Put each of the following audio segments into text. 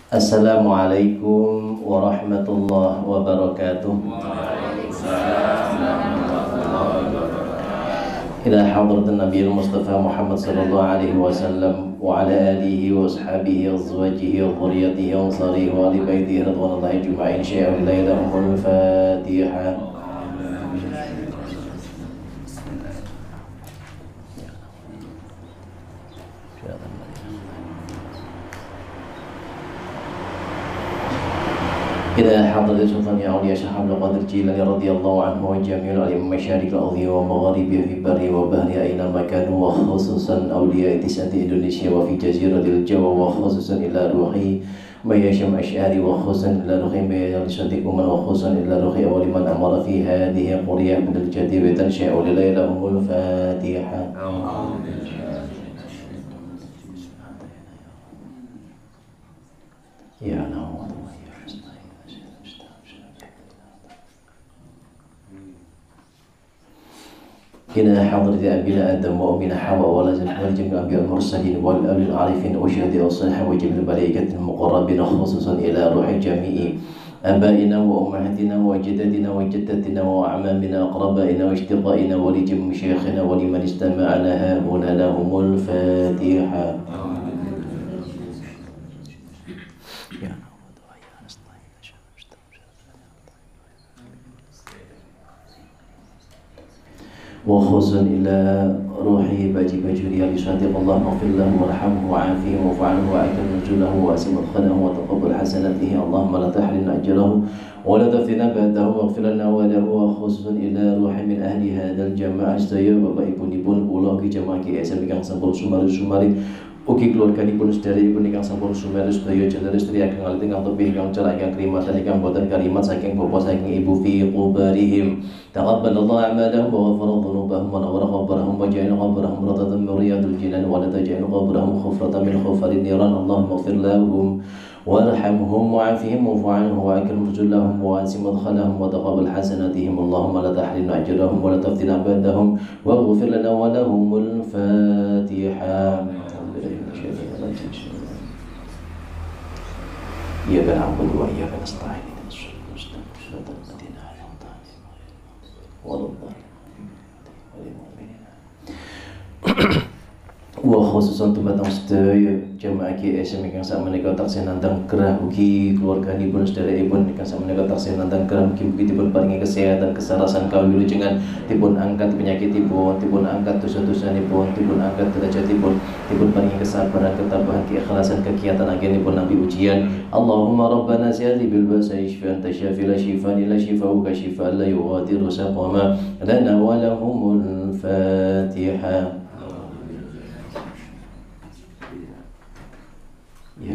Assalamualaikum warahmatullahi wabarakatuh. Ila hadratin Nabi Mustafa Muhammad sallallahu alaihi wasallam wa ala alihi wa ashabihi wa azwajihi wa dhurriyyatihi wa ansarihi wa ali baitihi radhiyallahu ajma'in. Syai'un lailahumul Fatihah. إلى حضرة سلطان أولياء شيخ عبد القادر الجيلاني رضي الله عنه وجميع الأئمة مشارق الأرض ومغاربها في بر وبحر أينما كانوا وخصوصا أولياء تسعة إندونيسيا وفي جزيرة الجوا وخصوصا إلى روحي مياشم أشعري وخصوصا إلى روحي مياشم صديق من وخصوصا إلى روحي أول من أمر في هذه القرية من الجديد تنشأ لليلهم الفاتحة. يا نور إلى حضرة أبينا آدم وأمنا حواء والجميع الأنبياء المرسلين والأولي العارفين والشهداء والصالحين وجميع الملائكة المقربين خصوصا إلى روح جميع آبائنا وأمهاتنا وجداتنا وجداتنا وأعمامنا وأقربائنا واشتقائنا ولجميع مشايخنا ولمن استمعنا هنا لهم الفاتحة. وخصوصا إلى روحي باجي بجري لصادق الله اغفر له وارحمه وعافيه واعف عنه وأكرم نزله وأسم مدخله وتقبل حسناته اللهم لا تحرمنا أجره ولا تفتنا بعده واغفر لنا وله. وخصوصا إلى روحي من أهل هذا الجماعة saya Bapak Ibu ulah ki jamaah ki SM kang sampun sumari ugi keluarganipun sedherek ingkang sampun sumeru sedaya jenderal istri ingkang alit ingkang tebih ingkang cerak ingkang kerimatan ingkang boten kalimat saking bapa saking ibu fi qubarihim. Taqabbalallahu a'malahum wa ghafara dhunubahum wa nawwara qabrahum wa ja'ala qabrahum rawdatan min riyadil jinan wa la taj'al qabrahum khufratan min khufarin niran. Allahumma ighfir lahum warhamhum wa'afihim wa'fu 'anhum wa akrim nuzulahum wa ansim madkhalahum wa taqabbal hasanatihim. Allahumma la tahrimna ajrahum wa la taftina ba'dahum waghfir lana wa lahumul Fatihah. Iyyaka na'budu wa iyyaka nasta'in wa khususan tumatang sedaya jamaah KSM ingkang sakmenika taksih nandhang kerah ugi keluarganipun sedherekipun ingkang sakmenika taksih nandhang kerah mugi-mugi dipun paringi kesehatan kesarasan kawilujengan dipun angkat penyakitipun dipun angkat dosa-dosanipun dipun angkat derajatipun dipun paringi kesabaran ketabahan keikhlasan kegiatan anggenipun nabi ujian. Allahumma rabbana ziyadi bil ba'si shifaan tasyafi la shifaan illa shifauka shifaan la yughadiru saqama lana wa lahumul Fatihah. Ya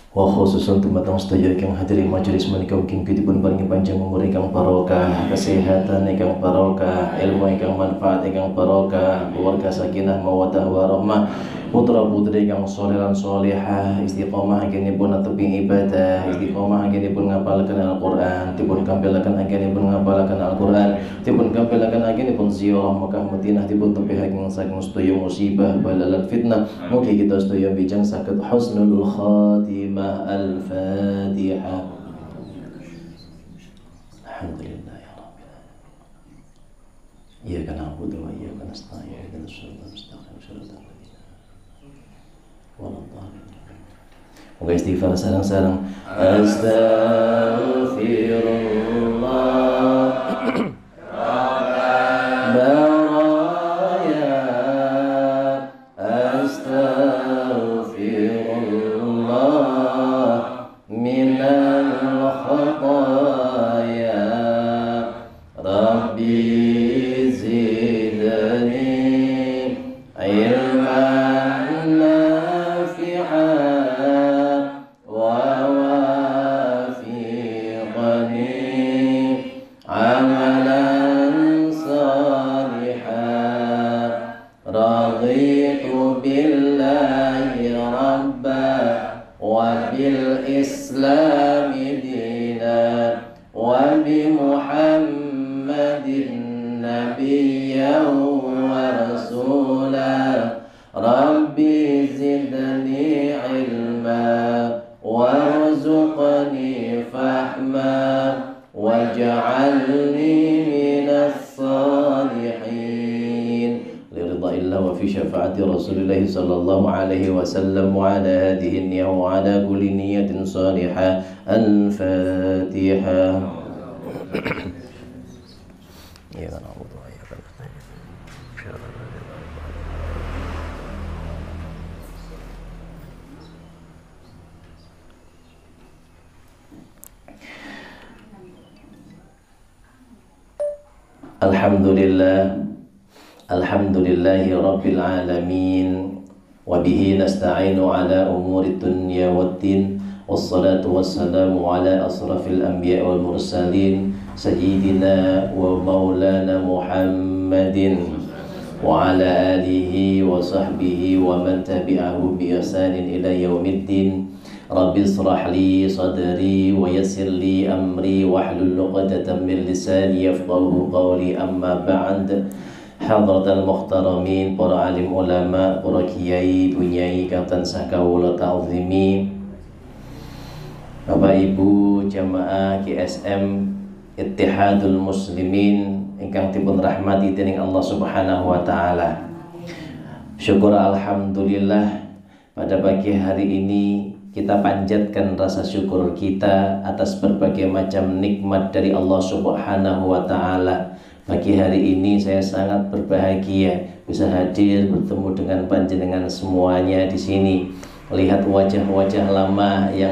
wa khususan tumatang sedaya ingkang hadiri majelis menika mugi dipun paringi panjang umur ingkang barokah, kesehatan ingkang barokah, ilmu ingkang manfaat ingkang barokah, keluarga sakinah mawaddah warahmah, putra putri ingkang sholeh lan sholihah, istiqomah anggenipun tebing ibadah, istiqomah anggenipun ngapalaken Al-Qur'an, dipun kampelaken anggenipun ngapalaken Al-Qur'an, dipun kampelaken anggenipun ziarah Makkah Madinah, dipun tebihaken saking sedaya musibah balalan fitnah. Mugi kita sedaya bijang saged husnul khatimah. Al-Fatihah. Alhamdulillah ya Rabbil alamin. Iyyaka na'budu wa iyyaka nasta'in ihdinas siratal mustaqim siratal ladzina Moga istighfar sareng-sareng. Astaghfirullah وبالإسلام دينا وبمحمد Rasulullah sallallahu alaihi wasallam wa ala hadhihi niyyah wa ala kulli niyyatin salihah. Al-Fatihah. Ya Allah. Alhamdulillahi rabbil alamin wa bihi nasta'inu ala umuri dunya waddin wassalatu wassalamu ala asrafil anbiya wal mursalin sayyidina wa maulana Muhammadin wa ala alihi wa sahbihi wa man tabi'ahu bi ihsanin ila yaumiddin. Rabbi israh li sadri wa yassir li amri wahlul 'uqdatam min lisani yafqahu qawli. Amma ba'd. Hadratal muhtaramin, para alim ulama, para kiai, bunyai kang tansah kawula ta'zimi, Bapak Ibu jamaah GSM Ittihadul Muslimin ingkang dipun rahmati dening Allah Subhanahu wa taala. Syukur alhamdulillah pada pagi hari ini kita panjatkan rasa syukur kita atas berbagai macam nikmat dari Allah Subhanahu wa taala. Pagi hari ini saya sangat berbahagia bisa hadir bertemu dengan panjenengan semuanya di sini. Melihat wajah-wajah lama yang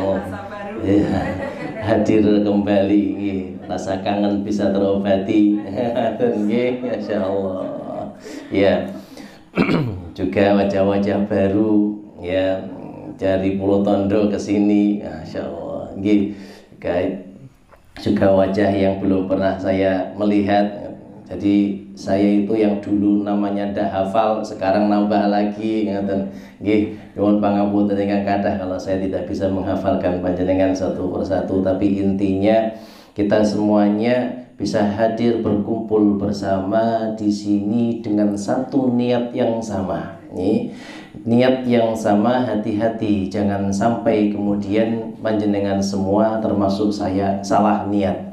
hadir kembali, rasa kangen bisa terobati. Masya Allah. Ya, juga wajah-wajah baru ya dari Pulau Tondo ke sini, Masya Allah. Juga wajah yang belum pernah saya melihat. Jadi saya itu yang dulu namanya ndak hafal, sekarang nambah lagi, ngaten. Nggih, nyuwun pangapunten ingkang kathah kalau saya tidak bisa menghafalkan panjenengan satu persatu, tapi intinya kita semuanya bisa hadir berkumpul bersama di sini dengan satu niat yang sama. Nih, niat yang sama, hati-hati jangan sampai kemudian panjenengan semua termasuk saya salah niat.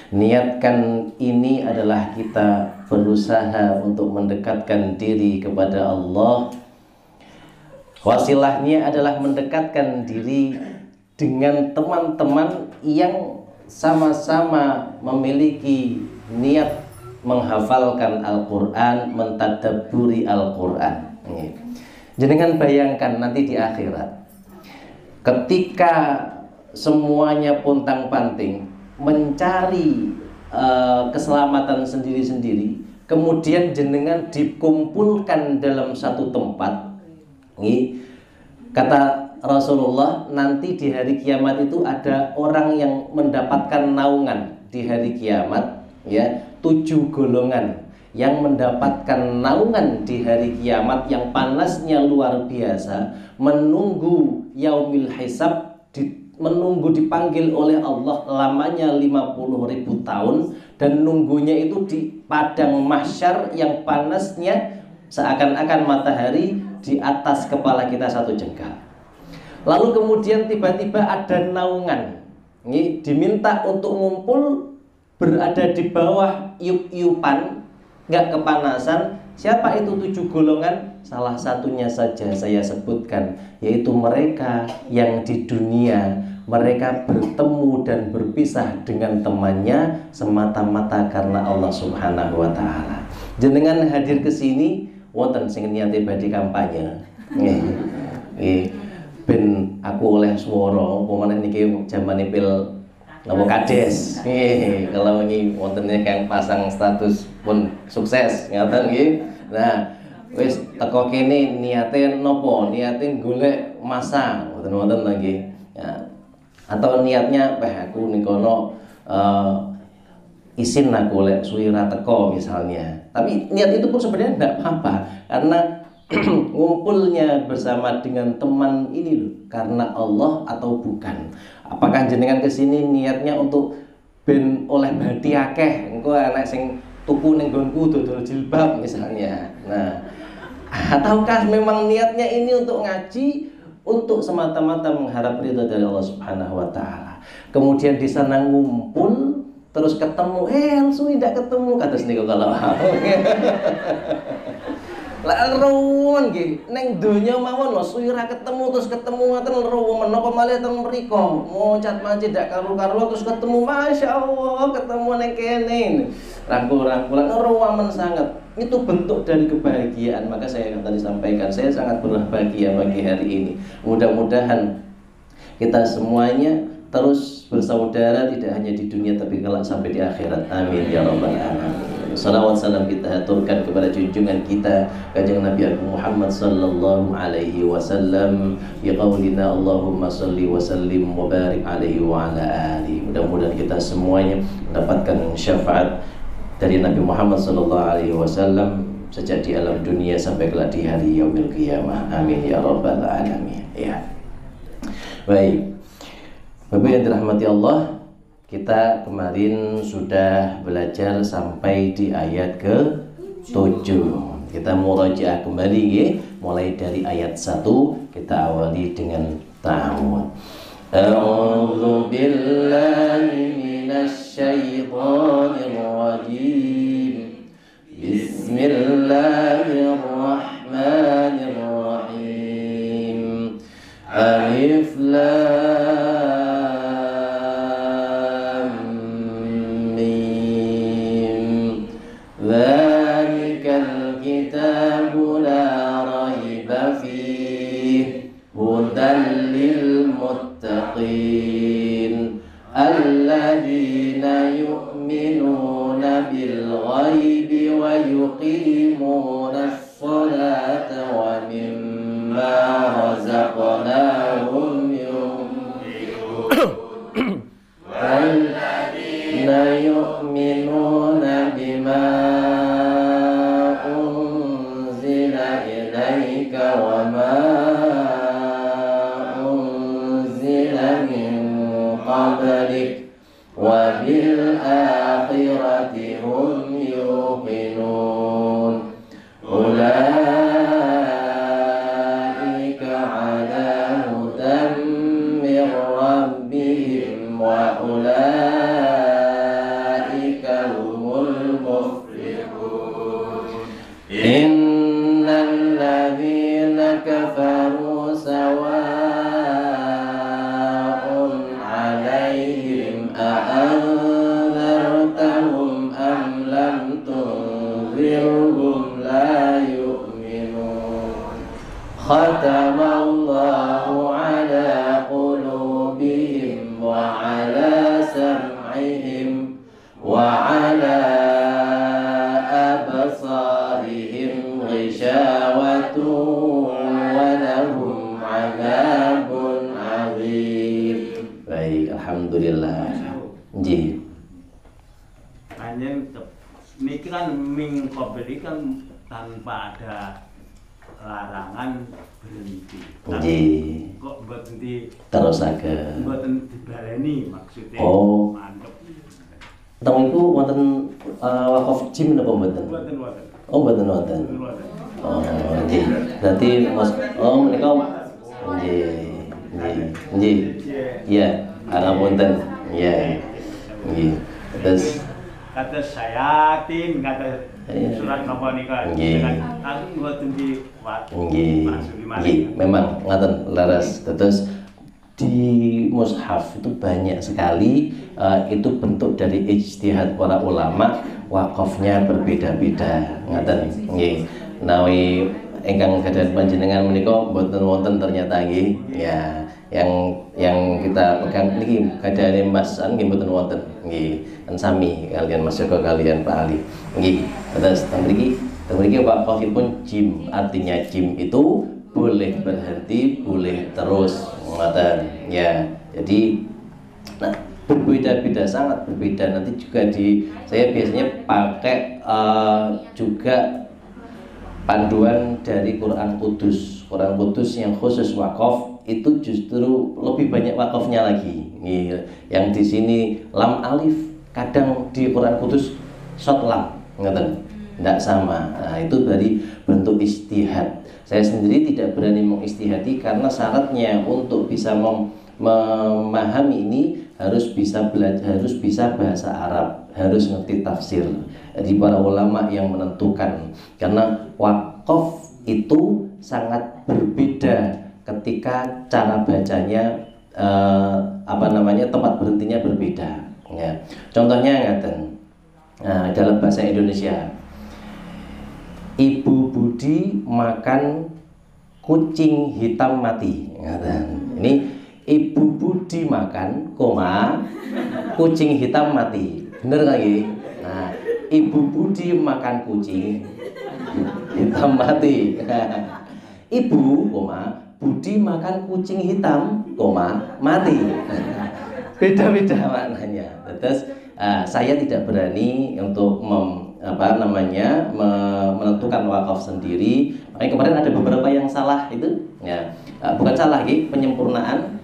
Niatkan ini adalah kita berusaha untuk mendekatkan diri kepada Allah. Wasilahnya adalah mendekatkan diri dengan teman-teman yang sama-sama memiliki niat menghafalkan Al-Quran, mentadabburi Al-Quran. Jangan bayangkan nanti di akhirat ketika semuanya pontang-panting mencari keselamatan sendiri-sendiri, kemudian jenengan dikumpulkan dalam satu tempat. Kata Rasulullah, nanti di hari kiamat itu ada orang yang mendapatkan naungan di hari kiamat, ya, 7 golongan yang mendapatkan naungan di hari kiamat yang panasnya luar biasa, menunggu yaumil hisab, menunggu dipanggil oleh Allah lamanya 50.000 tahun, dan nunggunya itu di padang mahsyar yang panasnya seakan-akan matahari di atas kepala kita satu jengkal. Lalu kemudian tiba-tiba ada naungan, ini diminta untuk ngumpul berada di bawah iup-iupan, nggak kepanasan. Siapa itu 7 golongan? Salah satunya saja saya sebutkan, yaitu mereka yang di dunia mereka bertemu dan berpisah dengan temannya semata-mata karena Allah Subhanahu wa taala. Jenengan hadir ke sini wonten sing niate badhe kampanye. Ben aku oleh swara apa meneh niki jamane pil napa kades. Kalau niki wonten kang pasang status pun sukses ngaten nggih. Nah, wis teko kene niate napa? Niate golek masa wonten-wonten nggih. Ya. Atau niatnya aku ning kono isin aku lek suwi ra teko misalnya. Tapi niat itu pun sebenarnya enggak apa-apa, karena ngumpulnya bersama dengan teman ini loh karena Allah atau bukan. Apakah jenengan kesini niatnya untuk ben oleh badi akeh, engko anak sing tuku ning nggonku dodol jilbab misalnya. Nah, ataukah memang niatnya ini untuk ngaji, untuk semata-mata mengharap ridha dari Allah Subhanahu wa taala. Kemudian di sana ngumpul, terus ketemu, langsung tidak ketemu, kata niku kalau. Lah ruwun nggih, ning donya mawon lho suwi ra ketemu terus ketemu ngoten ruwun menapa malih ten mriku. Moncat macet dak karu-karuan terus ketemu masyaallah ketemu ning kene. Rangkul-rangkulan ruwamen sangat. Itu bentuk dari kebahagiaan. Maka saya akan tadi sampaikan, saya sangat berbahagia pagi hari ini. Mudah-mudahan kita semuanya terus bersaudara tidak hanya di dunia tapi kelak sampai di akhirat. Amin ya rabbal alamin. Salawat salam kita haturkan kepada junjungan kita Kanjeng Nabi Agung Muhammad sallallahu alaihi wasallam bi qaulina Allahumma salli wa sallim wa barik alaihi wa ala alihi. Mudah-mudahan kita semuanya mendapatkan syafaat dari Nabi Muhammad sallallahu alaihi wasallam sejak di alam dunia sampai kelak di hari yaumil qiyamah. Amin ya rabbal alamin. Ya. Baik. Bapak yang dirahmati Allah, kita kemarin sudah belajar sampai di ayat ke-7. Kita murajaah kembali ya, mulai dari ayat 1 kita awali dengan ta'awudz. A'udzu billahi minasy syaithanir rajim. Bismillahirrahmanirrahim. Alif lam الذين يؤمنون بالغيب ويقيمون الصلاة ومما رزقناهم ينفقون الذين يؤمنون بما أنزل إليك وما قبلك وبالآخرة هم يوقنون أولئك على هدى من ربهم وأولئك هم المفلحون إن الذين كفروا سواء أأنذرتهم أم لم تنذرهم لا يؤمنون ختم الله على قلوبهم وعلى سمعهم وعلى أبصارهم غشاوة ولهم عذاب عظيم. Baik, alhamdulillah. Nggih. Panjen niki kan ming qabli kan tanpa ada larangan berhenti. Nggih. Kok berhenti terusaken. Mboten dibaleni maksudnya. Oh. Mantep. Teng iku wonten wakaf jim napa mboten? Mboten. Oh, mboten wonten. Oh, nggih. Berarti Mas menika nggih. Iya, ngapunten. Iya. Nggih. Terus kata Sayatin, kata surat napa nika dengan aku mboten diwat. Nggih, memang ngaten laras. Terus di mushaf itu banyak sekali itu bentuk dari ijtihad para ulama, wakafnya berbeda-beda. Ngaten nggih. Nawi ingkang gadhahan panjenengan menika mboten wonten ternyata nggih. Ya, yang kita pegang niki gadahane Mas An nggih mboten wonten nggih. Kan sami kalian Mas Joko kalian Pak Ali. Nggih. Terus teng mriki wakafipun jim, artinya jim itu boleh berhenti, boleh terus. Ngoten ya. Jadi nah berbeda-beda, sangat berbeda. Nanti juga saya biasanya pakai juga panduan dari Quran Kudus yang khusus wakaf itu justru lebih banyak wakafnya lagi. Yang di sini lam alif, kadang di Quran Kudus short lam, ngerti? Tidak sama. Nah, itu dari bentuk istihad. Saya sendiri tidak berani mengistihadi karena syaratnya untuk bisa memahami ini harus bisa belajar, harus bisa bahasa Arab, harus ngerti tafsir. Jadi para ulama yang menentukan, karena Qaf itu sangat berbeda ketika cara bacanya tempat berhentinya berbeda ya. Contohnya ngaten. Nah, dalam bahasa Indonesia, Ibu Budi makan kucing hitam mati. Ngaten. Ini Ibu Budi makan, kucing hitam mati. Bener lagi. Nah, Ibu Budi makan kucing hitam mati. Ibu, Budi makan kucing hitam, mati. Beda-beda maknanya. Terus saya tidak berani untuk menentukan wakaf sendiri. Makanya kemarin ada beberapa yang salah itu, ya bukan salah, penyempurnaan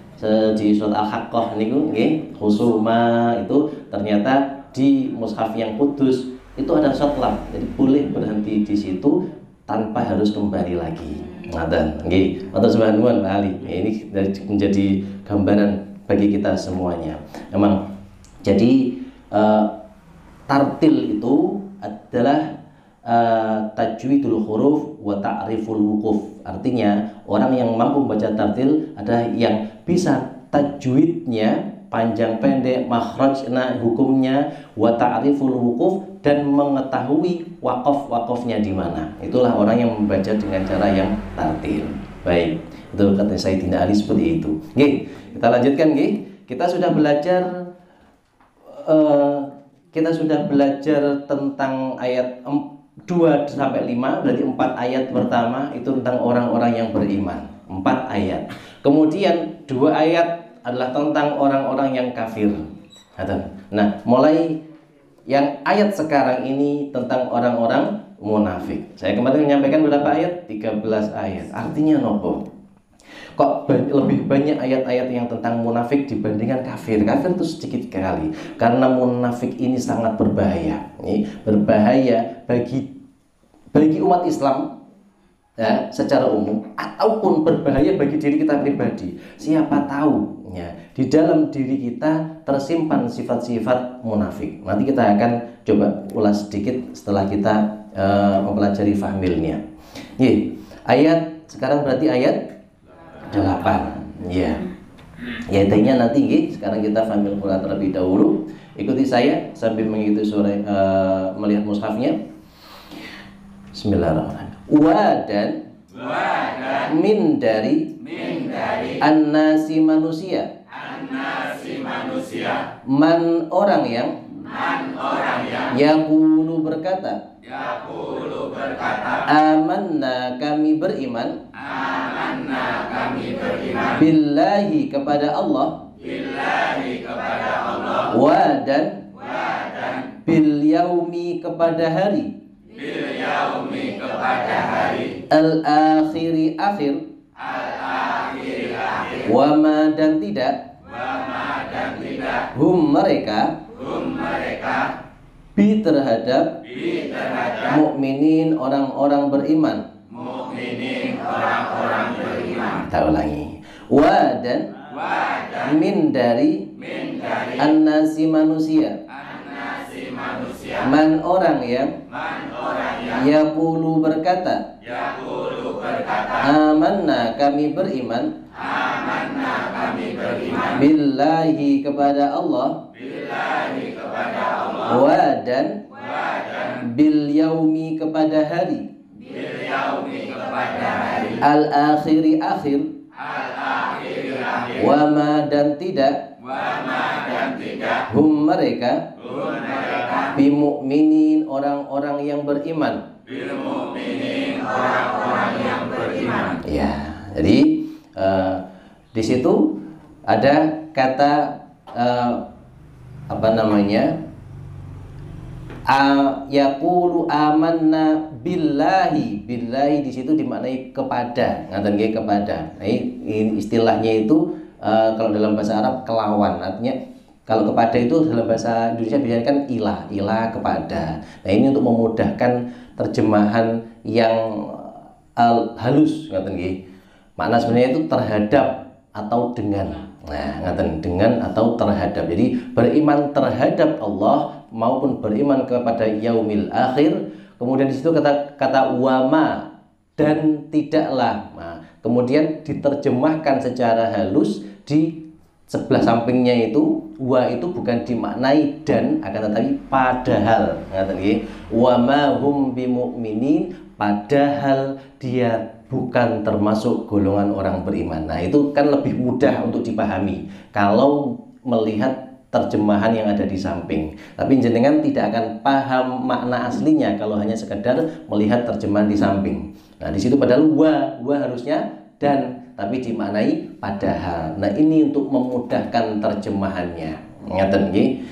di surat Al-Haqqah niku, khusuma itu ternyata di mushaf yang kudus itu ada shotlam, jadi boleh berhenti di situ tanpa harus kembali lagi. Atau subhanallah Pak Ali. Ini menjadi gambaran bagi kita semuanya. Memang jadi tartil itu adalah tajwidul huruf wa ta'riful wuquf. Artinya orang yang mampu membaca tartil adalah yang bisa tajwidnya panjang pendek, makhrajna hukumnya, wa ta'riful wuquf, dan mengetahui wakaf-wakafnya di mana. Itulah orang yang membaca dengan cara yang tartil. Baik, itu kata Sayyidina Ali seperti itu. Nggih, kita lanjutkan nggih. Kita sudah belajar tentang ayat 2 sampai 5, berarti 4 ayat pertama itu tentang orang-orang yang beriman. 4 ayat. Kemudian 2 ayat adalah tentang orang-orang yang kafir. Nah, mulai yang ayat sekarang ini tentang orang-orang munafik. Saya kemarin menyampaikan berapa ayat? 13 ayat. Artinya nopo? Kok lebih banyak ayat-ayat yang tentang munafik dibandingkan kafir? Kafir itu sedikit sekali. Karena munafik ini sangat berbahaya. Berbahaya bagi umat Islam ya, secara umum, ataupun berbahaya bagi diri kita pribadi. Siapa tahu ya, di dalam diri kita tersimpan sifat-sifat munafik. Nanti kita akan coba ulas sedikit setelah kita mempelajari fahmilnya. Ayat sekarang berarti ayat 8. Ya. Intinya nanti sekarang kita fahmil Quran terlebih dahulu. Ikuti saya sambil mengikuti suara melihat mushafnya. Bismillahirrahmanirrahim. Dan min dari an-nasi manusia. Man orang yang yaqulu berkata amanna kami beriman billahi kepada Allah wa dan bil yaumi kepada hari al-akhiri akhir wa ma dan tidak hum mereka bi terhadap mukminin orang-orang beriman. Kita ulangi. Wa dan min dari an-nasi manusia. Man orang yang yaqulu berkata amanna kami beriman billahi kepada Allah wa dan bil yaumi kepada hari al-akhiri akhir wa ma dan tidak hum mereka bimu'minin orang-orang yang beriman. Ya, jadi di situ ada kata yaqulu amanna billahi. Billahi di situ dimaknai kepada, ngaten nggih kepada. Nah, ini istilahnya itu kalau dalam bahasa Arab kelawan, artinya kalau kepada itu dalam bahasa Indonesia biasanya kan ilah kepada. Nah, ini untuk memudahkan terjemahan yang halus, ngaten nggih. Makna sebenarnya itu terhadap atau dengan. Nah, ngaten, dengan atau terhadap. Jadi beriman terhadap Allah maupun beriman kepada yaumil akhir. Kemudian di situ kata wama dan tidaklah. Nah, kemudian diterjemahkan secara halus di sebelah sampingnya itu, wa itu bukan dimaknai dan, akan tetapi padahal. Wa ma hum bimu'minin, padahal dia bukan termasuk golongan orang beriman. Nah, itu kan lebih mudah untuk dipahami kalau melihat terjemahan yang ada di samping. Tapi jenengan tidak akan paham makna aslinya kalau hanya sekedar melihat terjemahan di samping. Nah, di situ padahal wa harusnya dan, tapi dimaknai padahal. Nah, ini untuk memudahkan terjemahannya. Ngaten nggih.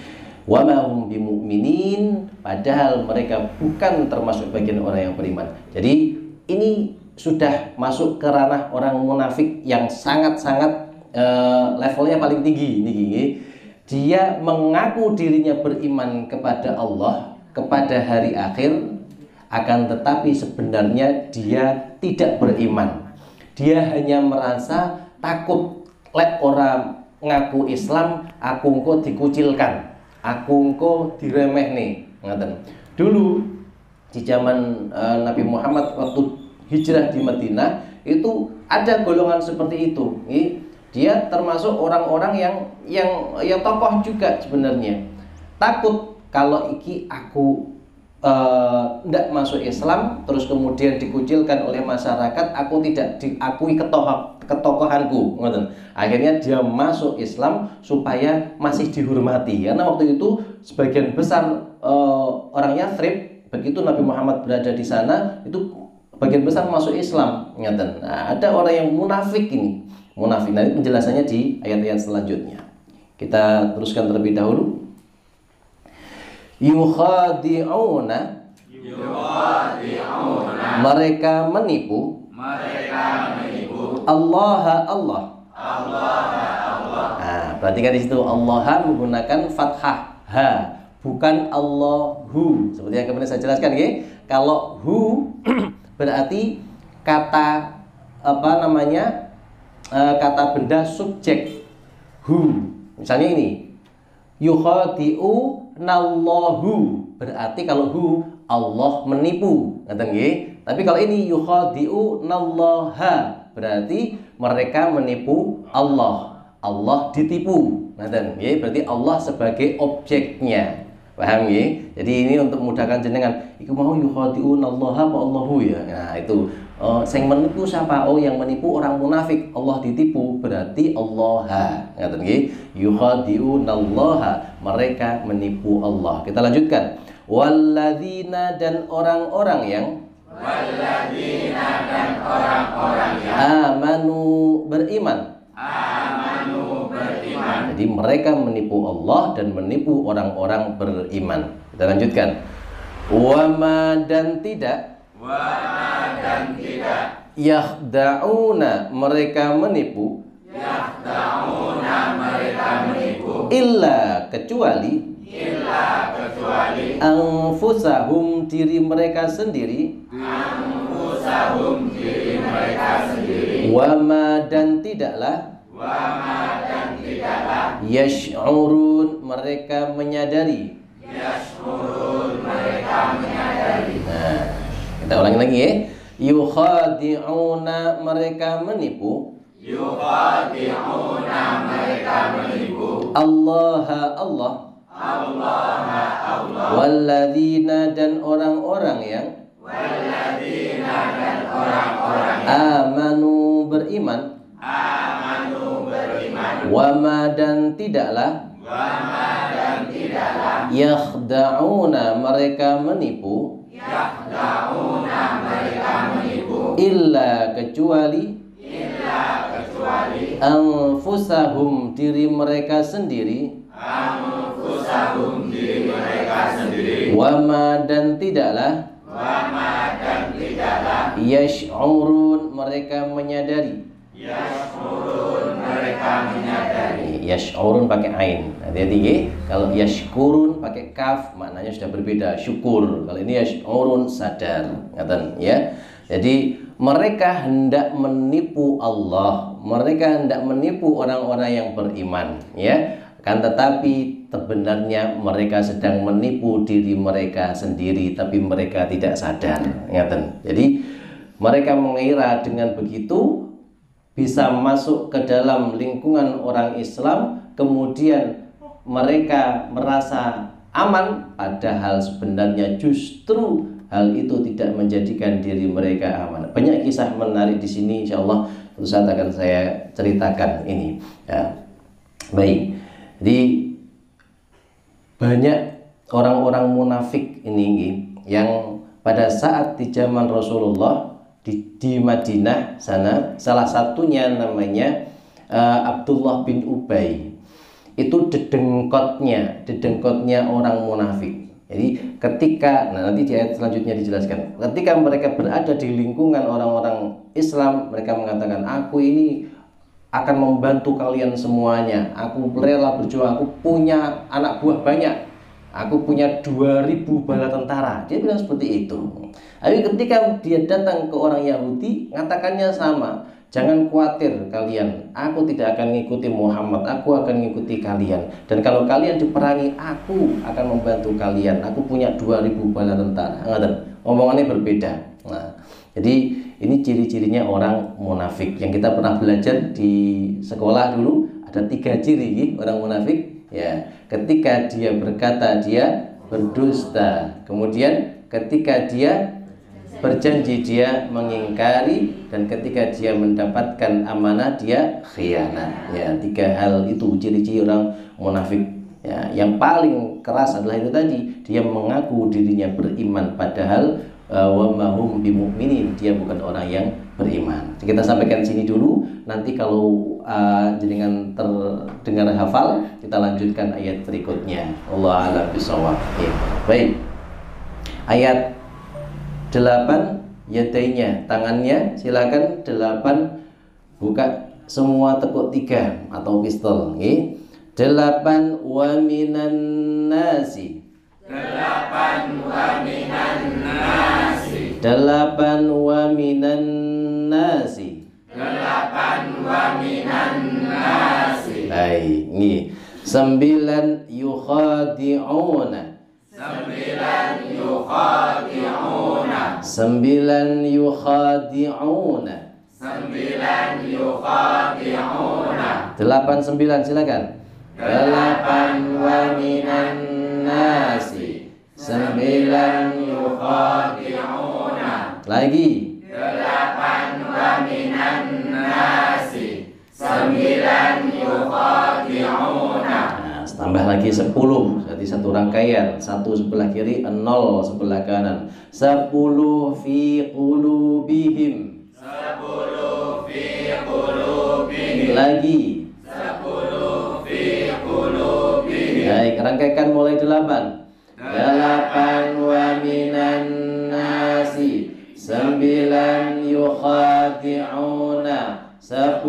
Wa ma hum bimu'minin, padahal mereka bukan termasuk bagian orang yang beriman. Jadi ini sudah masuk ke ranah orang munafik yang sangat-sangat levelnya paling tinggi niki. Dia mengaku dirinya beriman kepada Allah, kepada hari akhir, akan tetapi sebenarnya dia tidak beriman. Dia hanya merasa takut lek orang ngaku Islam, aku engko dikucilkan, aku engko diremehne. Ngaten. Dulu di zaman Nabi Muhammad waktu hijrah di Madinah itu ada golongan seperti itu. Dia termasuk orang-orang yang tokoh juga sebenarnya. Takut kalau iki aku ndak masuk Islam, terus kemudian dikucilkan oleh masyarakat, aku tidak diakui ketokohanku. Akhirnya dia masuk Islam supaya masih dihormati. Karena waktu itu sebagian besar orang Yathrib, begitu Nabi Muhammad berada di sana, itu bagian besar masuk Islam. Nah, ada orang yang munafik ini. Munafik. Nanti penjelasannya di ayat-ayat selanjutnya. Kita teruskan terlebih dahulu. Yukhadi'una, mereka menipu, Allah. Nah, perhatikan di situ Allah menggunakan fathah ha, bukan Allahu. Seperti yang kemarin saya jelaskan, ya. Kalau hu berarti kata kata benda subjek hu. Misalnya ini yukhadi'u nallahu, berarti kalau hu Allah menipu, tapi kalau ini yukhadi'u nallaha, berarti mereka menipu Allah, Allah ditipu. Berarti Allah sebagai objeknya. Paham ya? Jadi ini untuk memudahkan jenengan. Iku mau yukhadi'u nallaha apa Allahu ya. Nah, itu yang menipu siapa? Oh, yang menipu orang munafik, Allah ditipu, berarti Allah. Ngaten nggih? Yukhadi'un Allah, mereka menipu Allah. Kita lanjutkan. Walladzina, dan orang-orang yang amanu, beriman. Jadi mereka menipu Allah dan menipu orang-orang beriman. Kita lanjutkan. Wama, dan tidak. Yakhda'una, mereka menipu. Illa, kecuali. Anfusahum, diri mereka sendiri. Wama, dan tidaklah. Yash'urun, mereka menyadari. Nah, kita ulangi lagi ya. Yukhadi'una, mereka menipu. Allah. Walladzina, dan orang-orang yang amanu, beriman. Wama, dan tidaklah. Yakhda'una, mereka menipu. Illa, kecuali. Anfusahum, diri mereka sendiri. Wama, dan tidaklah. Yash'urun, mereka menyadari. Yash'urun pakai ain. Hati-hati ya. Kalau yashkurun pakai kaf, maknanya sudah berbeda, syukur. Kalau ini yash'urun, sadar. Ngaten ya. Jadi mereka hendak menipu Allah, mereka hendak menipu orang-orang yang beriman, ya. Kan tetapi sebenarnya mereka sedang menipu diri mereka sendiri, tapi mereka tidak sadar. Ngaten. Jadi Mereka mengira dengan begitu bisa masuk ke dalam lingkungan orang Islam, kemudian mereka merasa aman, padahal sebenarnya justru hal itu tidak menjadikan diri mereka aman. Banyak kisah menarik di sini, insya Allah suatu saat akan saya ceritakan ini. Ya. Baik, jadi banyak orang-orang munafik ini yang pada saat di zaman Rasulullah di Madinah sana, salah satunya namanya Abdullah bin Ubay. Itu dedengkotnya orang munafik. Jadi ketika, nanti di ayat selanjutnya dijelaskan, ketika mereka berada di lingkungan orang-orang Islam, mereka mengatakan, aku ini akan membantu kalian semuanya, aku rela berjuang, aku punya anak buah banyak, aku punya 2000 bala tentara. Dia bilang seperti itu. Tapi ketika dia datang ke orang Yahudi, ngatakannya sama, jangan khawatir kalian, aku tidak akan mengikuti Muhammad, aku akan mengikuti kalian. Dan kalau kalian diperangi, aku akan membantu kalian, aku punya 2000 bala tentara. Omongannya berbeda. Nah, jadi ini ciri-cirinya orang munafik yang kita pernah belajar di sekolah dulu. Ada 3 ciri orang munafik. Ya, ketika dia berkata dia berdusta, kemudian ketika dia berjanji dia mengingkari, dan ketika dia mendapatkan amanah dia khianat. Ya, 3 hal itu ciri-ciri orang munafik. Ya, yang paling keras adalah itu tadi, dia mengaku dirinya beriman padahal wa mahum bimu'minin, dia bukan orang yang beriman. Jadi kita sampaikan sini dulu, nanti kalau jenengan terdengar hafal, kita lanjutkan ayat berikutnya. Allah a'lam bishawab. Baik. Ayat 8, yadainya, tangannya silakan 8, buka semua tepuk 3 atau pistol. 8 wa minan nasi. 8 wa minan nasi. 8 wa minan nasi. 8 wa minan nasi. Baik, ini 9 yukhadi'una. 9 yukhadi'una. 9 yukhadi'una. 9 yukhadi'una. 8 9 silakan. 8 wa minan nasi. 9 yukhadi'una. Lagi. 8 wa minan nasi. 9 yukhadi'una. Nah, tambah lagi 10. Jadi satu rangkaian, 1 sebelah kiri, 0 sebelah kanan. 10 fi qulubihim. 10 fi qulubihim. Lagi. 10 fi qulubihim. Baik, rangkaikan mulai 8. 8 wa minan nasi. 9 yukhadi'una. 10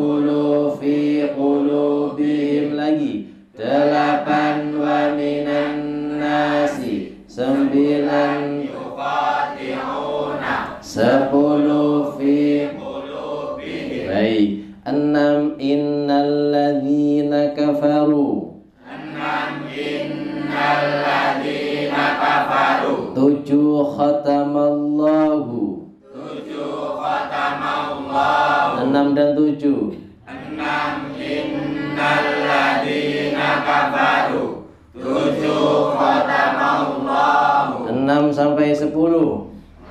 fi qulubihim. Lagi. 8 wa minan nasi. 9 yukhadi'una. 10 fi qulubihim. Baik. 6 innalladzina kafaru. 6 innalladzina kafaru. 7 khatamallahu. 7 khatamallahu. 6 dan 7. 6 innalladzina kafaru. 7 khatamallahu. 6 sampai 10.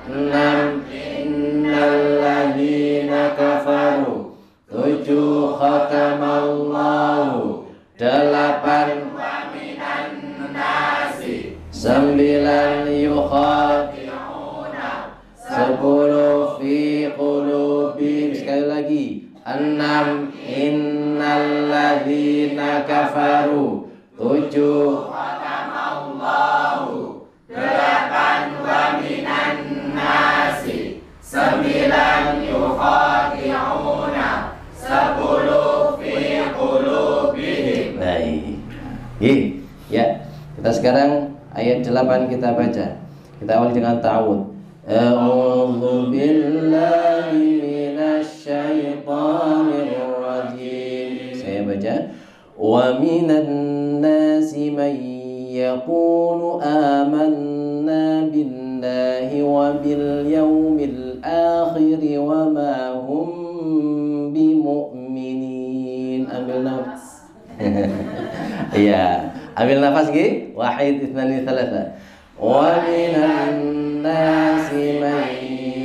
6 innalladzina kafaru. 7 khatamallahu. 8 wa minan nasi. 9 yukhadi'una. 10 fi qulubihim. Sekali lagi. 6 innalladzina kafaru. 7 khatamallahu. 8 wa minan nasi. 9 yukhadi'una. 10 fi qulubihim. Baik. Ya, kita sekarang ayat 8 kita baca. Kita awali dengan ta'awudz. A'udzu billahi minasy syaithanir rajim. Saya baca. Wa minan nasi man yaqulu amanna billahi wa bil yaumil akhiri wa ma hum bimu'minin. Ambil nafas. Iya, ambil nafas nggih. Wahid, itsnani, tsalatsa. Wa minan nasi man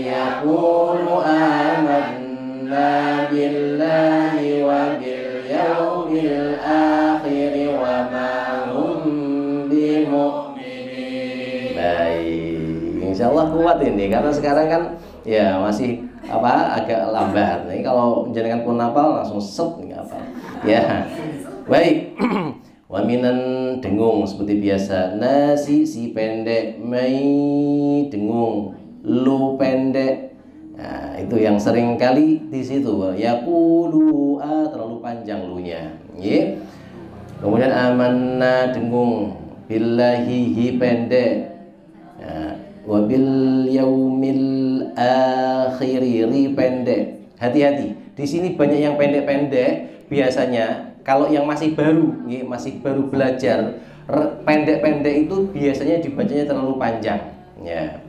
yaqulu amanna billahi wa bil yaumil akhir wa ma hum bimu'minin. Baik, insyaallah kuat ini karena sekarang kan ya masih agak lambat. Nih kalau jenengan pun hafal langsung set nggak apa. Ya. Baik. Wa minan dengung seperti biasa. Nasi si pendek, mai dengung, lu pendek. Nah, itu yang sering kali di situ. Yaqulu terlalu panjang lunya. Nggih. Kemudian amanna dengung, billahi hi pendek. Nah, wa bil yaumil akhiri ri pendek. Hati-hati. Di sini banyak yang pendek-pendek. Biasanya kalau yang masih baru belajar, pendek-pendek itu biasanya dibacanya terlalu panjang. Ya.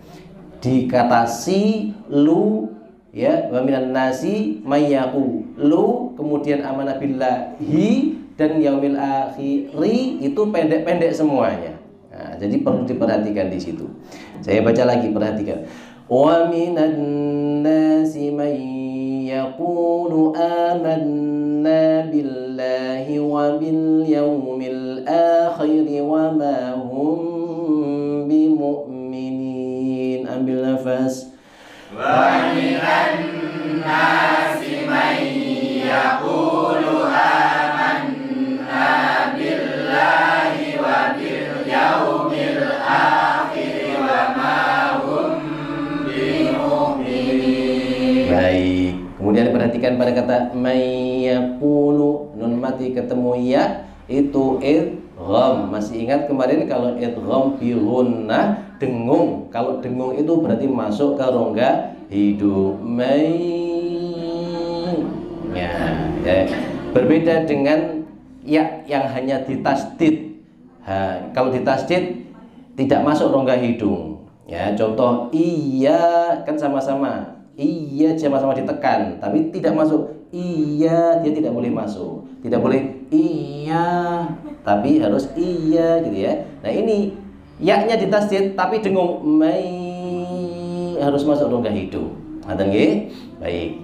Di kata si, lu, ya, wa minan nasi mayyaku, lu, kemudian amanah billahi dan yaumil akhiri itu pendek-pendek semuanya. Nah, jadi perlu diperhatikan di situ. Saya baca lagi, perhatikan. Wa minan nasi yaqulu amanna billahi wa bil yaumil akhir wa ma hum bimu'minin. Ambil nafas. Wa minan nasi man yaqulu amanna billahi wa bil yaumil akhir wa ma hum bimu'minin. Baik. Kemudian perhatikan pada kata mayyaqulu, nun mati ketemu ya, itu idgham. Masih ingat kemarin kalau idgham bi gunnah dengung. Kalau dengung itu berarti masuk ke rongga hidung. Ya. Berbeda dengan ya yang hanya ditasdid. Kalau ditasdid tidak masuk rongga hidung. Ya, contoh iya kan sama-sama. Iya sama-sama ditekan, tapi tidak masuk. Iya, dia tidak boleh masuk. Tidak boleh iya, tapi harus iya gitu ya. Nah ini ya-nya ditasdid tapi dengung harus masuk rongga hidung. Ngoten nggih? Baik.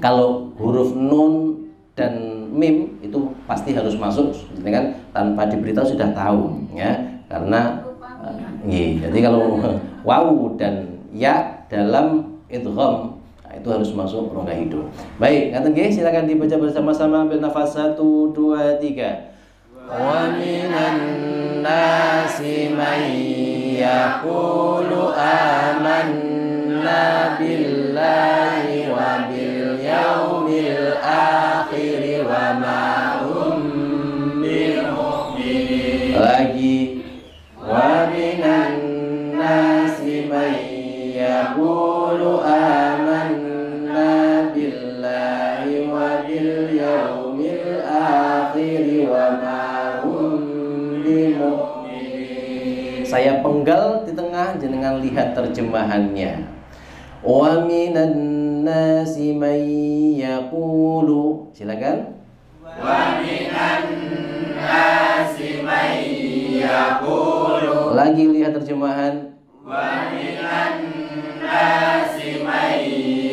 Kalau huruf nun dan mim itu pasti harus masuk, kan tanpa diberitahu sudah tahu ya. Karena jadi kalau wawu dan ya dalam idgham itu harus masuk rongga hidung. Baik, ngaten nggih, silakan dibaca bersama-sama. Ambil nafas 1 2 3. Wa minan nasi man yaqulu amanna billahi wa bil yaumil akhir wa ma hum bimu'minin. Lagi. Wa minan nasi man yaqulu amanna billahi wa bil yaumil akhir wa ma hum bimu'minin. Saya penggal di tengah, jenengan lihat terjemahannya. Wa minan nasi man yaqulu. Silakan. Wa minan nasi man yaqulu. Lagi lihat terjemahan. Wa minan nasi man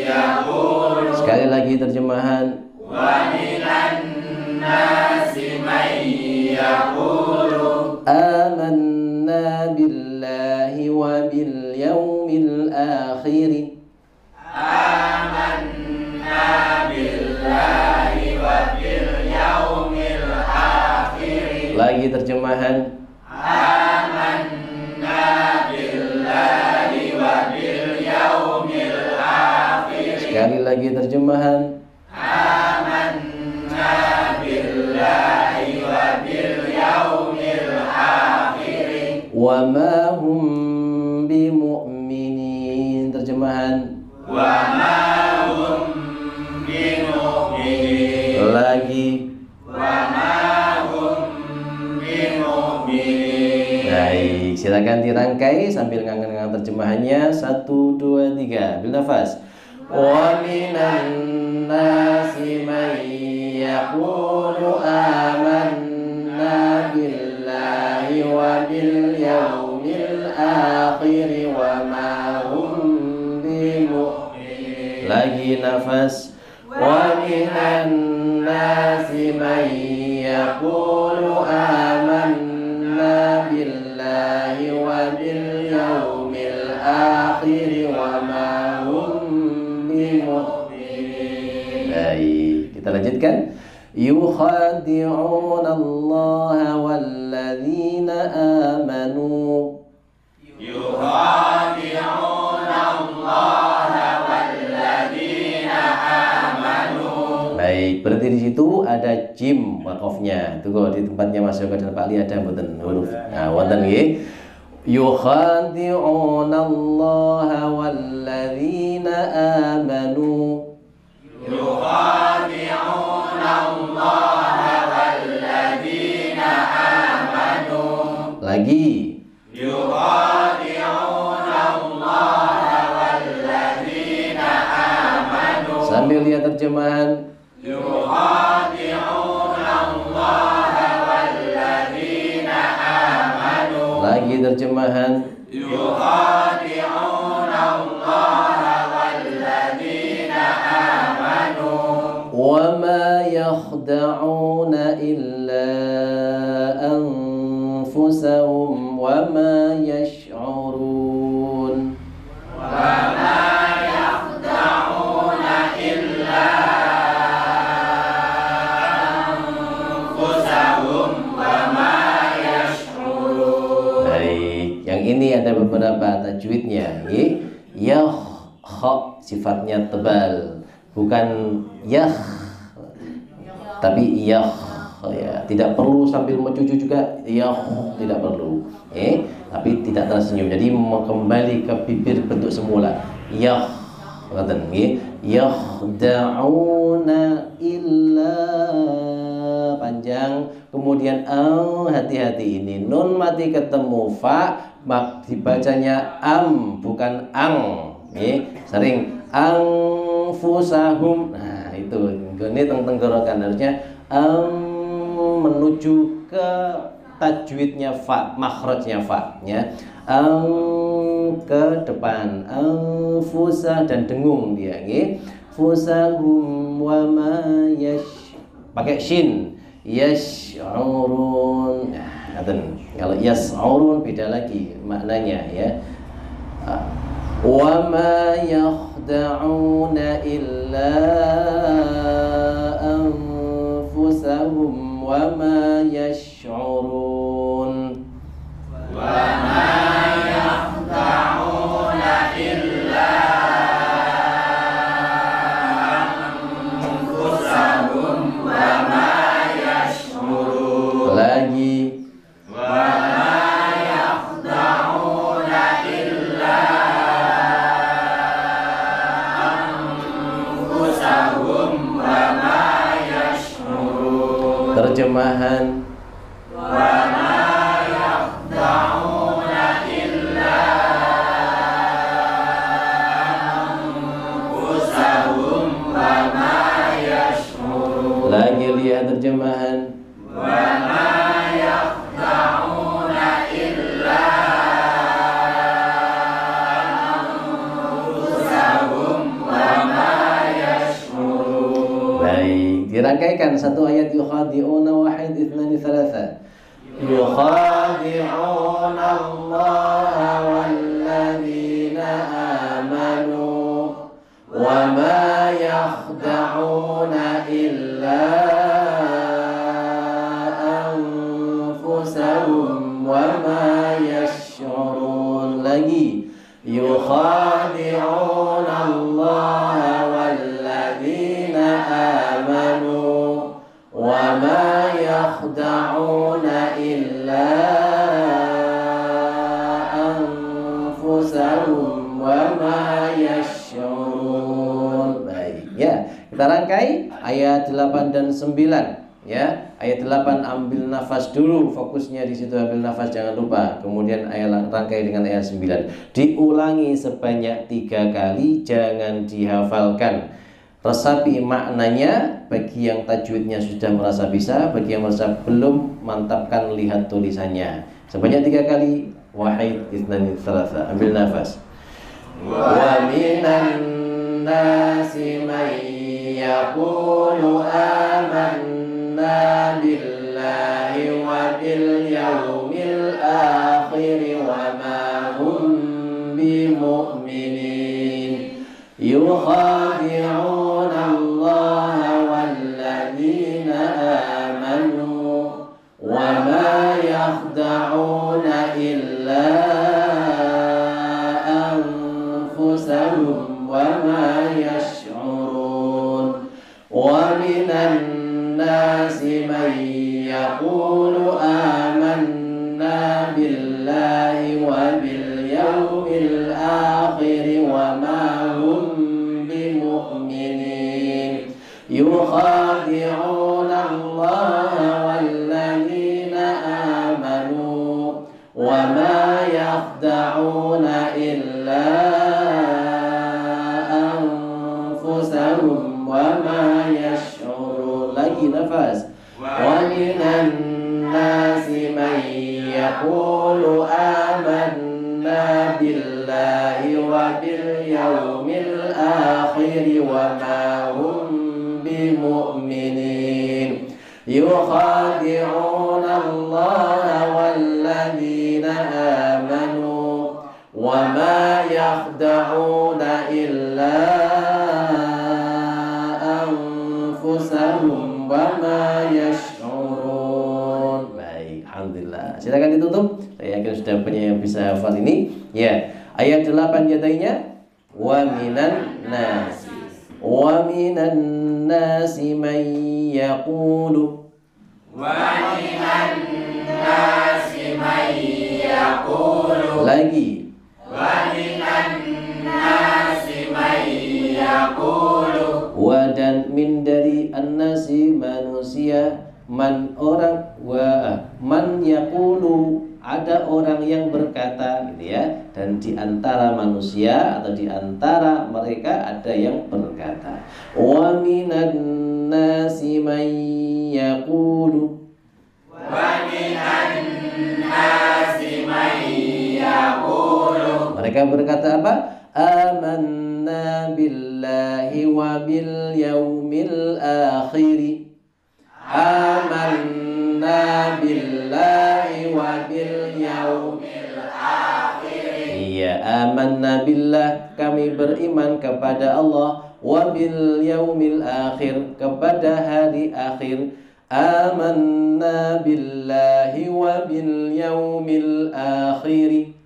yaqulu. Sekali lagi terjemahan. Wa minan nasi man yaqulu amanna billahi wa bil yaumil akhir. Amanna billahi wa bil yaumil akhir. Lagi terjemahan. Amanna billahi wa bil yaumil akhir. Sekali lagi terjemahan. Amanna billahi wa bil yaumil akhir wa ma hum bimu'minin. Terjemahan. Wa ma hum bimu'minin. Lagi. Wa ma hum bimu'minin. Baik, silakan dirangkai sambil ngangen-ngangen terjemahannya. 1 2 3. Ambil nafas. Wa minan nasi man yaqulu amanna billahi wa bil yawmil akhir wa ma hum bimu'minin. Lagi nafas. Wa minan nasi man yaqulu amanna billahi wa bil yawmil akhir wa ma hum bimu'minin. Baik, kita lanjutkan. Yukhadi'una Allah walladzina amanu. Yukhadi'una Allah walladzina amanu. Baik, berarti di situ ada jim wakofnya. Itu kalau di tempatnya Mas Yoko dan Pak Ali ada mboten huruf. Nah, wonten nggih. Yukhadi'una Allah walladzina amanu. Yukhadi'una Allah walladzina amanu. Lagi. Yukhadi'una Allah walladzina amanu. Sambil lihat terjemahan. Yukhadi'una Allah walladzina amanu. Lagi terjemahan. Yukhadi'una Allah walladzina amanu. Wa ma yakhda'una illa anfusahum wa ma yash'urun. Wa ma yakhda'una illa anfusahum wa ma yash'urun. Baik, yang ini ada beberapa tajwidnya. Yah, kha sifatnya tebal, bukan yah, tapi yah, ya. Tidak perlu sambil mencucu juga yah, tidak perlu, tapi tidak tersenyum. Jadi kembali ke bibir bentuk semula. Yah, ngaten nggih. Yakhda'una illa panjang, kemudian hati-hati ini nun mati ketemu fa, dibacanya bukan ang. Sering anfusahum. Nah, itu ini tenggorokan harusnya menuju ke tajwidnya fa, makhrajnya fa, ya. Ke depan, anfusa dan dengung dia, fusahum wa ma pakai shin, yash'urun. Nah, kalau yash'urun beda lagi maknanya, ya. Wa ma yakhda'una illa anfusahum wa ma yash'urun. Wa ma yakhda'una illa anfusahum wa ma yash'urun. Lagi. Wa ma yakhda'una illa anfusahum wa ma yash'urun. Terjemahan. Wa ma yakhda'una illa anfusahum wa ma yash'urun. Lagi lihat terjemahan. Wa ma yakhda'una illa anfusahum wa ma yash'urun. Baik, dirangkaikan satu ayat. Yukhadi'una wahid ithnani thalatha. Yukhadi'una Allah walladzina amanu wa ma yakhda'una illa anfusahum wa ma yash'urun. Lagi. Yukhadi'una Allah walladzina amanu wa ma yakhda'una illa anfusahum wa ma yash'urun. Baik, ya. Kita rangkai ayat 8 dan 9. ya. Ayat 8 ambil nafas dulu, fokusnya di situ, ambil nafas jangan lupa. Kemudian ayat rangkai dengan ayat 9. Diulangi sebanyak 3 kali, jangan dihafalkan. Resapi maknanya, bagi yang tajwidnya sudah merasa bisa, bagi yang merasa belum, mantapkan lihat tulisannya. Sebanyak 3 kali. Wahid, ithnani, thalatha. Ambil nafas. Wa minan nasi man yaqulu amanna billahi wa bil yaumil akhir wa ma hum bimu'minin yukhadi'una Allah walladzina amanu wa ma yakhda'una illa anfusahum wa ma yash'urun wa minan nasi man yaqulu amanna billahi wa bil yaumil akhir wa ma hum bimu'minin yukhadi'una Allah walladzina amanu wa ma yakhda'una illa anfusahum wa ma yash'urun. Lagi nafas. Wa minan nasi man yaqulu amanna billahi wa bil yaumil akhir wa ma hum bimu'minin yukhadi'una Allah walladzina amanu wa ma yakhda'una illa anfusahum wa ma yash'urun. Baik, alhamdulillah. Silakan ditutup. Saya yakin sudah punya yang bisa hafal ini. Ya, ayat 8 jadainya. Wa minan nasi. Wa minan nasi man yaqulu. Wa minan nasi man yaqulu. Lagi. Wa minan nasi man yaqulu. Wa dan min dari an-nasi manusia, man orang, wa man yaqulu ada orang yang berkata gitu ya, dan di antara manusia atau di antara mereka ada yang berkata. Wa minan nasi man yaqulu. Wa minan nasi man yaqulu. Mereka berkata apa? Amanna billahi wa bil yaumil akhir. Amanna billahi wa bil yaumil akhir. Iya, amanna billah, kami beriman kepada Allah, wa bil yaumil akhir, kepada hari akhir. Amanna billahi wa bil yaumil akhir.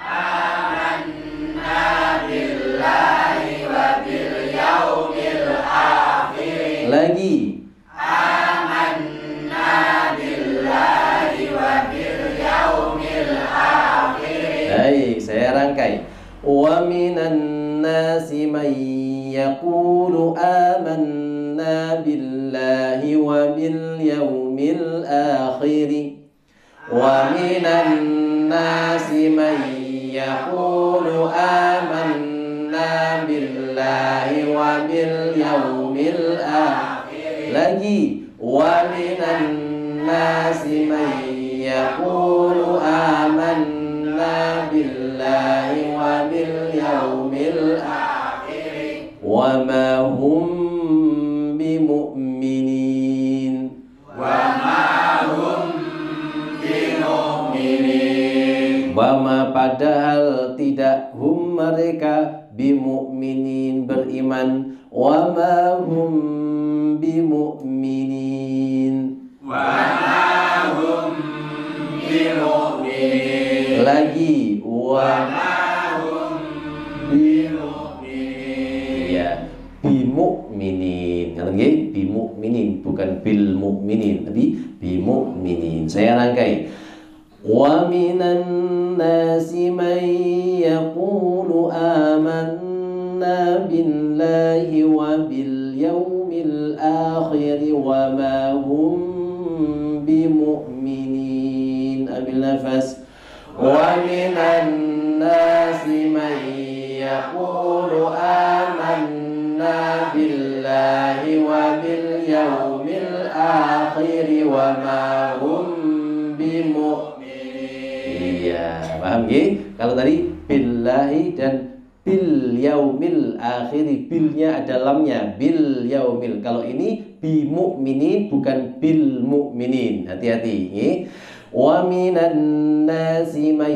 Amanna billahi wa bil yaumil akhir. Lagi. Amanna billahi wa bil yaumil akhir. Baik, saya rangkai. Wa minan nasi man yaqulu amanna billahi wa bil yaumil akhir. Wa minan nasi man yaqulu amanna billahi wa bil yaumil akhir. Lagi. Wa minan nasi man yaqulu amanna billahi wa bil yaumil akhir wa ma hum bimu'minin. Wa ma hum bimu'minin. Wa ma padahal tidak, hum mereka, bimu'minin beriman, wa ma hum bimu'minin. Wa ma hum bimu'minin. Lagi. Wa ma hum bimu'minin. Ya, bimu'minin. Ngerti nggih? Bimu'minin, bukan bil mu'minin, tapi bimu'minin. Saya rangkai. Wa minan nasi man yaqulu amanna billahi wa bil yaumil akhir wa ma hum bimu'minin. Ambil nafas. Wa minan nasi man yaqulu amanna billahi wa bil yawmil akhir wa ma hum bimu'minin. Iya, paham nggih? Kalau tadi billahi dan bil yaumil akhir, bilnya ada lamnya, bil yaumil. Kalau ini bi mu'minin bukan bil mu'minin. Hati-hati nggih. Wa minan nasi man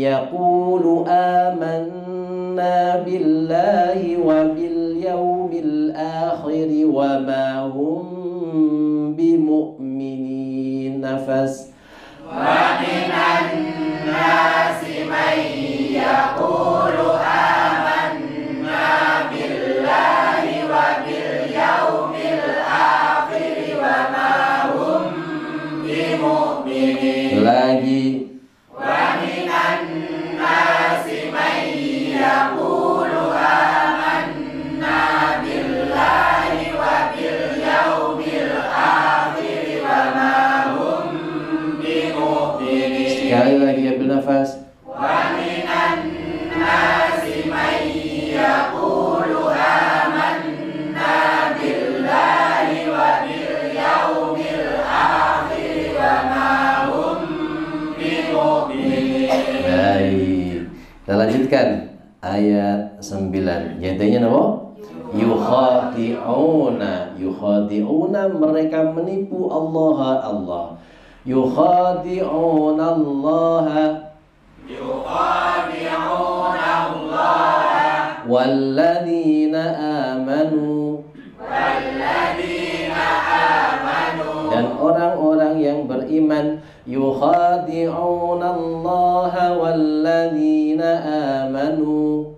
yaqulu amanna billahi wa bil yaumil akhir wa ma hum bimu'minin. Nafas. Wa minan nasi man yaqulu amanna billahi wa bil yaumil akhir wa ma hum bimu'minin. Lagi. Wa minan nasi man yaqulu amanna billahi wa bil yaumil akhir wa ma hum bimu'minin. Sekali lagi ambil nafas. Wa minan nasi man yaqulu amanna billahi wa bil yaumil akhir wa ma hum bimu'minin. Baik. Kita lanjutkan ayat 9. Jadinya apa? Yukhadi'una, mereka menipu Allah. Yukhadi'una Allah walladzina amanu, dan orang-orang yang beriman. Yukhadi'una Allah walladzina amanu.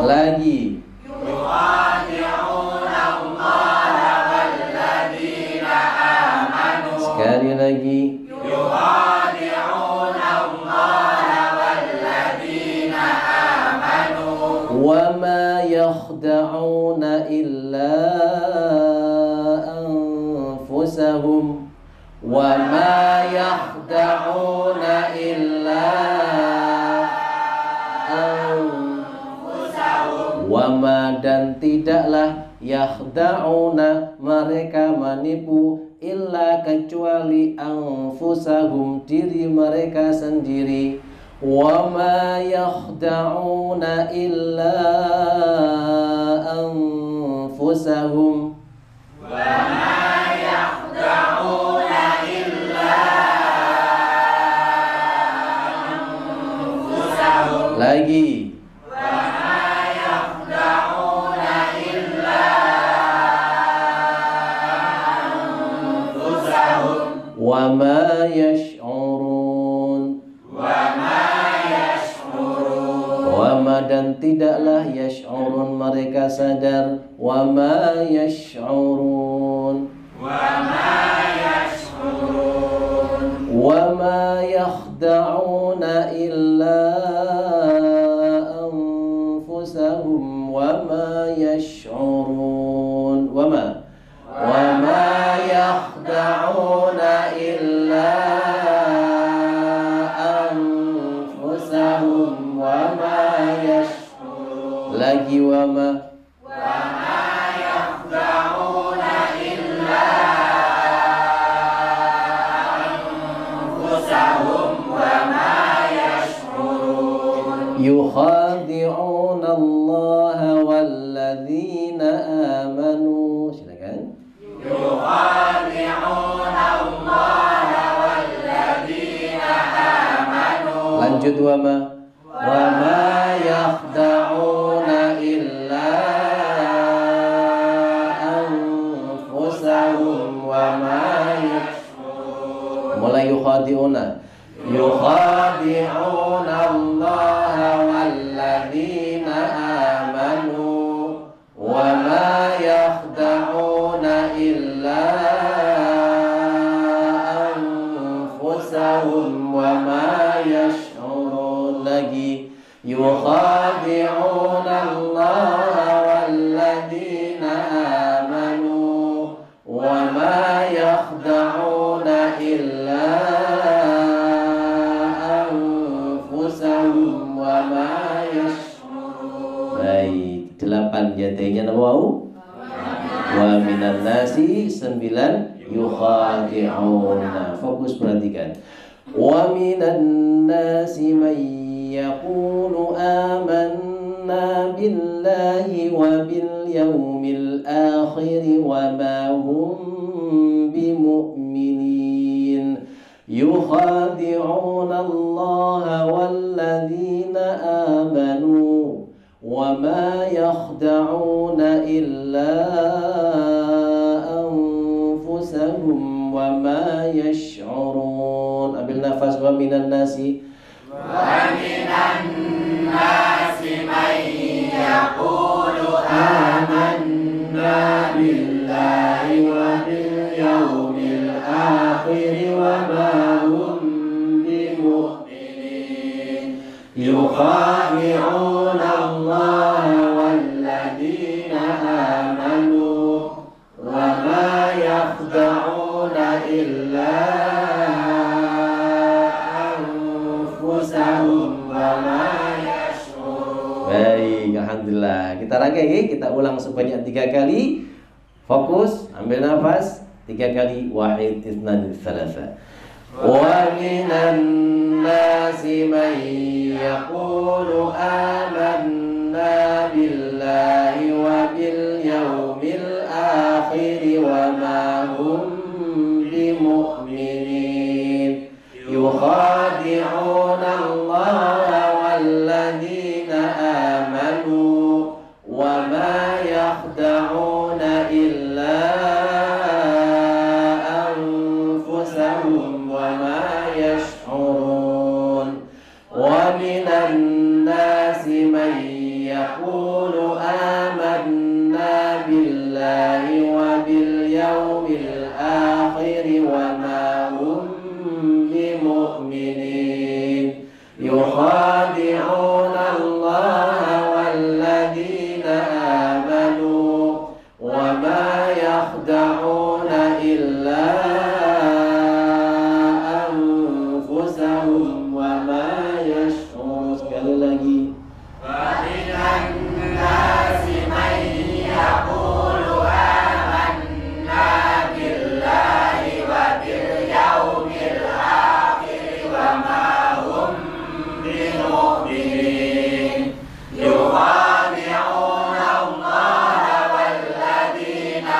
Lagi. Sekali lagi. Wa ma yakhda'una illa anfusahum. Wa ma yakhda'una illa anfusahum. Wa ma, dan tidaklah, yakhda'una, mereka menipu, illa, kecuali, anfusahum, diri mereka sendiri. Wa ma yakhda'una illa anfusahum. Lagi. Wa ma yash'urun. Wa ma, dan tidaklah, yash'urun, mereka sadar. Wa ma yash'urun. Wa ma yakhda'una illa anfusahum wa ma yash'urun. Wa ma yakhda'una illa anfusahum wa ma yash'urun. Lagi. Wa ma yukhadi'una Allah walladzina amanu. Silakan. Yukhadi'una Allah walladzina amanu. Lanjut. Wa ma yakhda'una illa anfusahum wa ma yash'urun. Mulai. Yukhadi'una Allah walladzina amanu wa ma yakhda'una illa anfusahum wa ma yash'urun. Lagi. Yukhadi'una T-nya nama wau. Wa minan nasi 9 yukhadi'una. Fokus perhatikan. Wa minan nasi may yaqulu amanna billahi wa bil yaumil akhir wa ma hum bimu'minin yukhadi'una Allah walladzina amanu wa ma yakhda'una illa anfusahum wa ma yash'urun. Ambil nafas. Wa minan nasi man yaqulu amanna billahi wa bil yaumil akhir wa ma hum bimu'minin yukhadi'una Allah walladzina amanu wa ma yakhda'una illa anfusahum wa ma yash'urun. Baik, alhamdulillah. Kita rangkai, kita ulang sebanyak 3 kali. Fokus, ambil nafas 3 kali. Wahid, itsnan, tsalatsa. Wa minan nasi man yaqulu amanna billahi wa bil yaumil akhir wa ma hum bimu'minin yukhadi'una Allah walladzina amanu wa ma yakhda'una illa anfusahum wa ma yash'urun. Wa minan nasi man yaqulu amanna billahi wa bil yaumil akhir wa ma hum bimu'minin yukhadi'una Allah walladzina amanu wa ma yakhda'una illa anfusahum wa ma yash'urun. Sekali lagi. Wa minan nasi man yaqulu amanna billahi wa bil yaumil akhir wa ma hum bimu'minin yukhadi'una Allah walladzina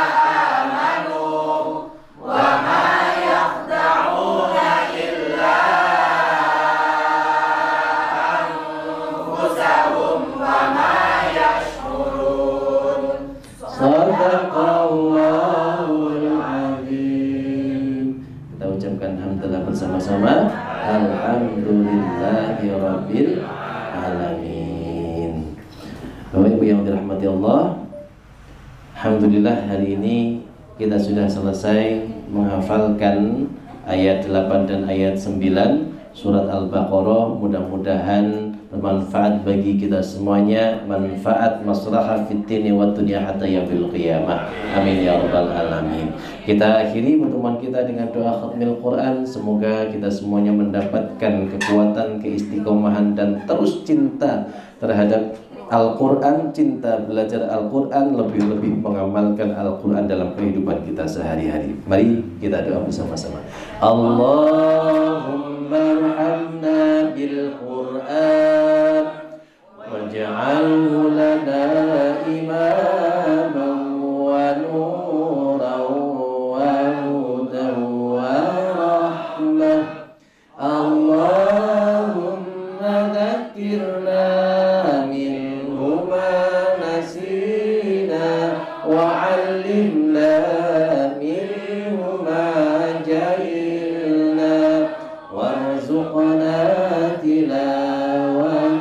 amanu wa ma yakhda'una illa anfusahum wa ma yash'urun. Shadaqallahul azim. Kita ucapkan hamdalah bersama-sama. Alhamdulillahi rabbil alamin. Bapak Ibu yang dirahmati Allah, alhamdulillah hari ini kita sudah selesai menghafalkan ayat 8 dan ayat 9 surat Al-Baqarah. Mudah-mudahan bermanfaat bagi kita semuanya, manfaat maslahah fid dini wad dunya hatta yaumil qiyamah. Amin ya rabbal alamin. Kita akhiri pertemuan kita dengan doa khatmil Quran. Semoga kita semuanya mendapatkan kekuatan, keistiqomahan dan terus cinta terhadap Al-Quran, cinta belajar Al-Quran, lebih-lebih mengamalkan Al-Quran dalam kehidupan kita sehari-hari. Mari kita doa bersama-sama. Allahumma arhamna bil Quran waj'alhu lana imaman wa nuran wa hudan wa rahmah. Allahumma dhakkirna وعلمنا منه ما جهلنا وارزقنا تلاوته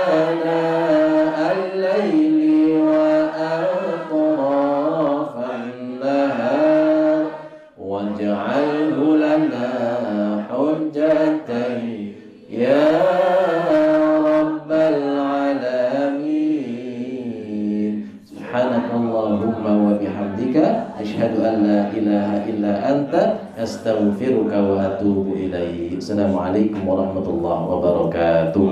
آناء الليل وأطراف النهار واجعله لنا حجة يا رب العالمين. Subhanakallahumma wa bihamdika asyhadu an la ilaha illa anta astaghfiruka wa atubu ilaik. Assalamualaikum warahmatullahi wabarakatuh.